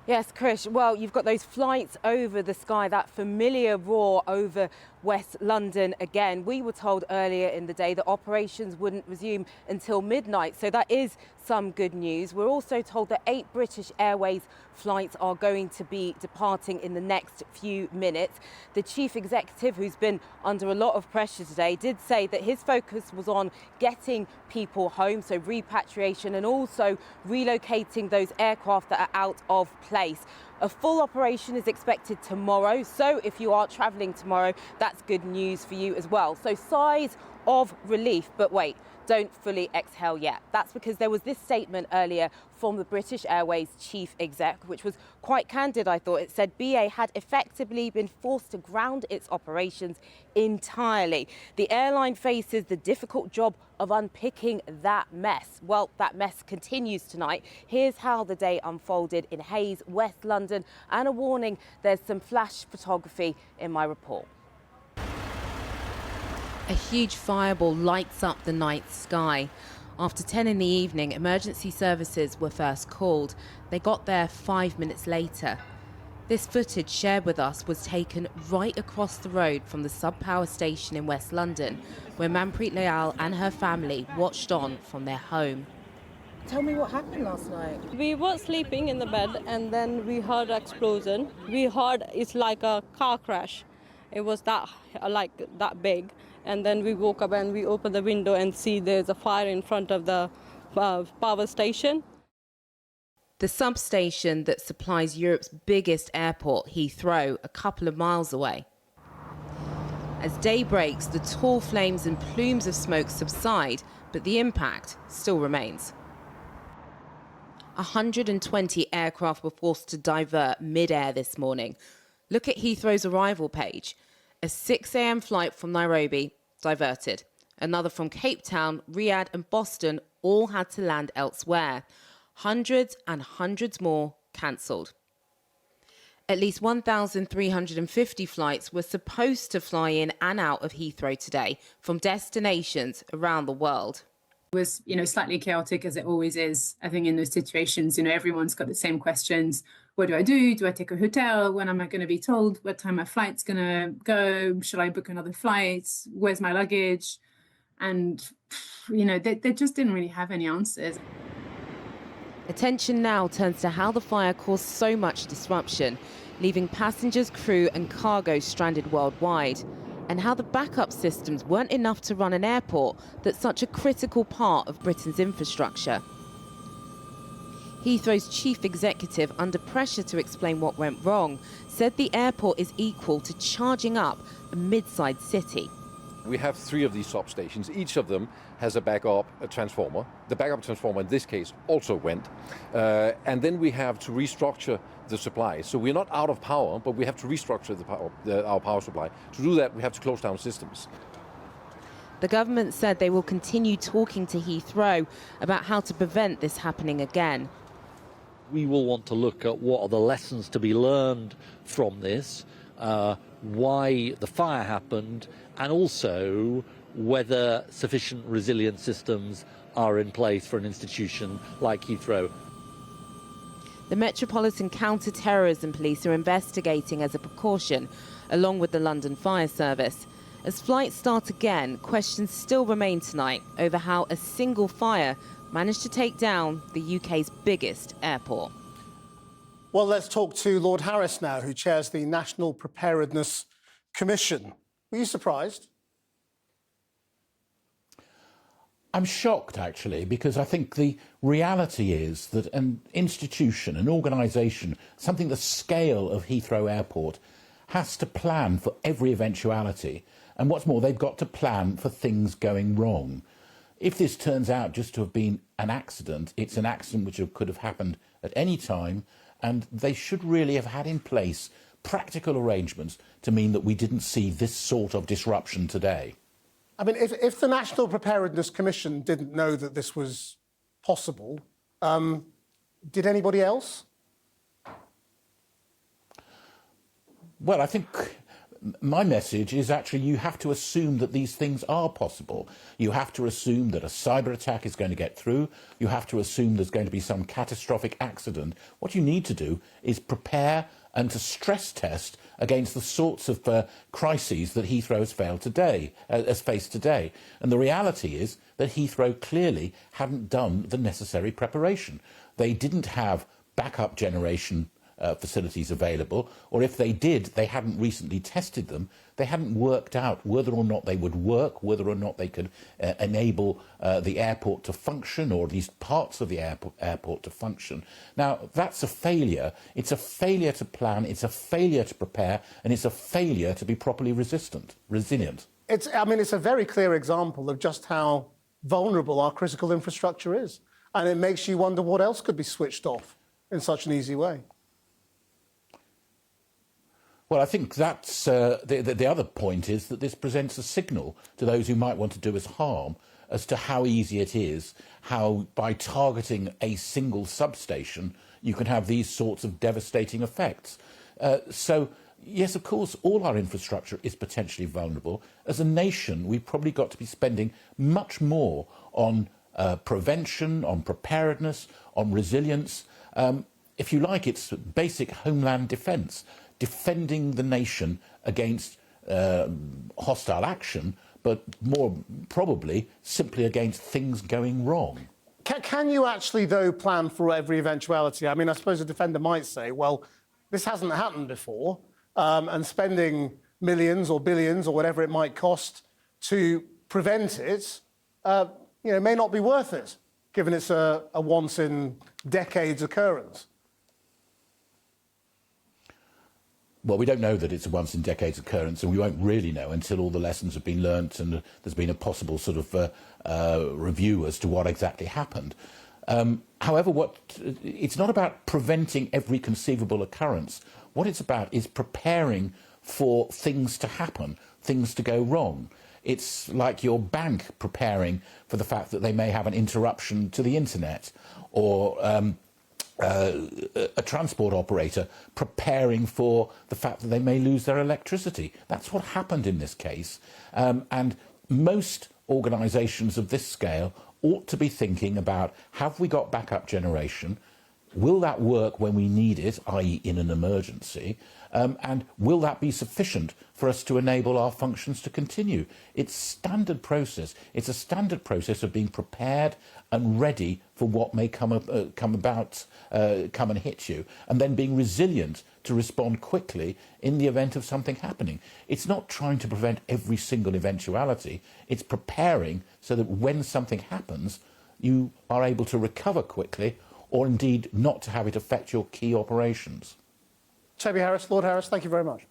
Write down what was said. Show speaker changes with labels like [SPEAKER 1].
[SPEAKER 1] Yes, Krish. Well, you've got those flights over the sky, that familiar roar over West London again. We were told earlier in the day that operations wouldn't resume until midnight, so that is some good news. We're also told that 8 British Airways flights are going to be departing in the next few minutes. The chief executive, who's been under a lot of pressure today, did say that his focus was on getting people home, so repatriation, and also relocating those aircraft that are out of place. A full operation is expected tomorrow, so if you are travelling tomorrow, that's good news for you as well. So sighs of relief, but wait, don't fully exhale yet. That's because there was this statement earlier from the British Airways chief exec, which was quite candid, I thought. It said BA had effectively been forced to ground its operations entirely. The airline faces the difficult job of unpicking that mess. Well, that mess continues tonight. Here's how the day unfolded in Hayes, West London, and a warning, there's some flash photography in my report. A huge fireball lights up the night sky. After 10 in the evening, emergency services were first called. They got there 5 minutes later. This footage shared with us was taken right across the road from the Subpower station in West London, where Manpreet Leal and her family watched on from their home. Tell me what happened last night.
[SPEAKER 2] We were sleeping in the bed and then we heard an explosion. We heard it's like a car crash. It was that big. And then we woke up and we opened the window and see there's a fire in front of the power station.
[SPEAKER 1] The substation that supplies Europe's biggest airport, Heathrow, a couple of miles away. As day breaks, the tall flames and plumes of smoke subside, but the impact still remains. 120 aircraft were forced to divert mid-air this morning. Look at Heathrow's arrival page. A 6 a.m. flight from Nairobi, diverted. Another from Cape Town, Riyadh and Boston all had to land elsewhere. Hundreds and hundreds more cancelled. At least 1,350 flights were supposed to fly in and out of Heathrow today from destinations around the world.
[SPEAKER 3] It was, slightly chaotic, as it always is. I think in those situations, everyone's got the same questions. What do I do? Do I take a hotel? When am I going to be told what time my flight's going to go? Should I book another flight? Where's my luggage? And, they just didn't really have any answers.
[SPEAKER 1] Attention now turns to how the fire caused so much disruption, leaving passengers, crew and cargo stranded worldwide, and how the backup systems weren't enough to run an airport that's such a critical part of Britain's infrastructure. Heathrow's chief executive, under pressure to explain what went wrong, said the airport is equal to charging up a mid-sized city.
[SPEAKER 4] We have 3 of these substations. Each of them has a backup transformer. The backup transformer in this case also went. And then we have to restructure the supply. So we're not out of power, but we have to restructure our power supply. To do that, we have to close down systems.
[SPEAKER 1] The government said they will continue talking to Heathrow about how to prevent this happening again.
[SPEAKER 5] We will want to look at what are the lessons to be learned from this, why the fire happened, and also whether sufficient resilient systems are in place for an institution like Heathrow.
[SPEAKER 1] The Metropolitan Counter-Terrorism Police are investigating as a precaution, along with the London Fire Service. As flights start again, questions still remain tonight over how a single fire managed to take down the UK's biggest airport.
[SPEAKER 6] Well, let's talk to Lord Harris now, who chairs the National Preparedness Commission. Were you surprised?
[SPEAKER 7] I'm shocked, actually, because I think the reality is that an institution, an organisation, something the scale of Heathrow Airport, has to plan for every eventuality. And what's more, they've got to plan for things going wrong. If this turns out just to have been an accident, it's an accident which could have happened at any time, and they should really have had in place practical arrangements to mean that we didn't see this sort of disruption today.
[SPEAKER 6] I mean, if the National Preparedness Commission didn't know that this was possible, did anybody else?
[SPEAKER 7] Well, I think my message is actually you have to assume that these things are possible. You have to assume that a cyber attack is going to get through. You have to assume there's going to be some catastrophic accident. What you need to do is prepare and to stress test against the sorts of crises that Heathrow has faced today. And the reality is that Heathrow clearly hadn't done the necessary preparation. They didn't have backup generation facilities available, or if they did, they hadn't recently tested them. They hadn't worked out whether or not they would work, whether or not they could enable the airport to function, or at least parts of the airport to function. Now, that's a failure. It's a failure to plan, it's a failure to prepare, and it's a failure to be properly resilient.
[SPEAKER 6] It's a very clear example of just how vulnerable our critical infrastructure is. And it makes you wonder what else could be switched off in such an easy way.
[SPEAKER 7] Well, I think that's the other point is that this presents a signal to those who might want to do us harm as to how easy it is, how by targeting a single substation you can have these sorts of devastating effects. So, yes, of course, all our infrastructure is potentially vulnerable. As a nation, we've probably got to be spending much more on prevention, on preparedness, on resilience. If you like, it's basic homeland defence. Defending the nation against hostile action, but more probably simply against things going wrong.
[SPEAKER 6] Can you actually, though, plan for every eventuality? I mean, I suppose a defender might say, well, this hasn't happened before, and spending millions or billions or whatever it might cost to prevent it, may not be worth it, given it's a once-in-decades occurrence.
[SPEAKER 7] Well, we don't know that it's a once-in-decades occurrence, and we won't really know until all the lessons have been learnt and there's been a possible sort of review as to what exactly happened. However, it's not about preventing every conceivable occurrence. What it's about is preparing for things to happen, things to go wrong. It's like your bank preparing for the fact that they may have an interruption to the internet, or a transport operator preparing for the fact that they may lose their electricity. That's what happened in this case. And most organisations of this scale ought to be thinking about, have we got backup generation? Will that work when we need it, i.e. in an emergency? And will that be sufficient for us to enable our functions to continue? It's standard process. It's a standard process of being prepared and ready for what may come and hit you, and then being resilient to respond quickly in the event of something happening. It's not trying to prevent every single eventuality. It's preparing so that when something happens, you are able to recover quickly, or indeed not to have it affect your key operations.
[SPEAKER 6] Toby Harris, Lord Harris, thank you very much.